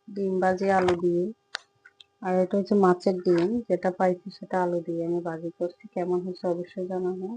ডিম ভাজি আলু দিয়ে। আর এটা হচ্ছে মাছের ডিম, যেটা পাইছি সেটা আলু দিয়ে আমি ভাজি করছি। কেমন হয়েছে অবশ্যই জানাবো।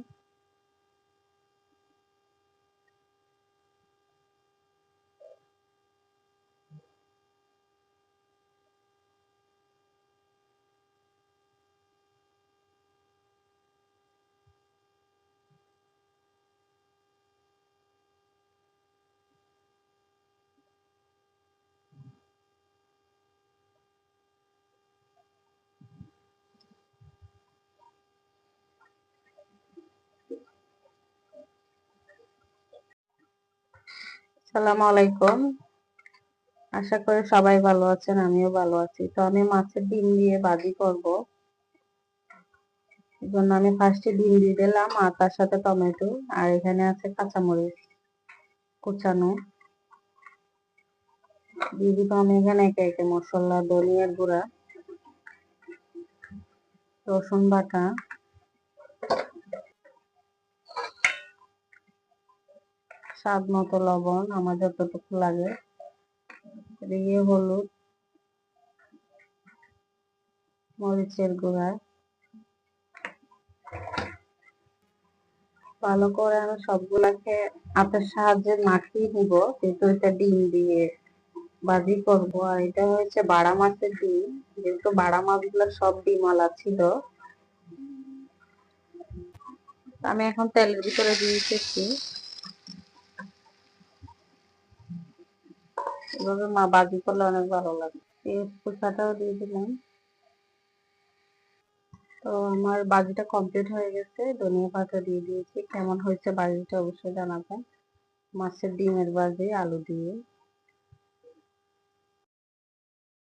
আসসালামু আলাইকুম। আশা করি সবাই ভালো আছেন, আমিও ভালো আছি। তো আমি মাছের ডিম দিয়ে ভাজি করব। এই জন্য আমি ফার্স্টে ডিম দিয়ে দিলাম, আর তার সাথে টমেটো, আর এখানে আছে কাঁচামরিচ কুচানো। দিয়ে দিব আমি এখানে একে একে মশলা, ধনিয়ার গুঁড়া, রসুন বাটা, স্বাদ মতো লবণ, আমার যতটুকু লাগে, দিয়ে হলুদ, মরিচের গুঁড়া। ভালো করে আমি সবগুলাকে হাতের সাহায্যে মাখিয়ে নিব, যেহেতু এটা ডিম দিয়ে ভাজি করব। আর এটা হচ্ছে বাড়া মাছের ডিম, যেহেতু বাড়া মাছগুলো সব ডিমওয়ালা ছিল। আমি এখন তেলের ভিতরে দিয়ে দিতেছি। এভাবে ভাজি করলে অনেক ভালো লাগে। পেঁয়াজ কুচাটাও দিয়ে দিলাম। তো আমার ভাজিটা কমপ্লিট হয়ে গেছে, ধনিয়া পাতা দিয়ে দিয়েছি। কেমন হয়েছে ভাজিটা অবশ্যই জানাবেন। মাছের ডিমের ভাজি আলু দিয়ে।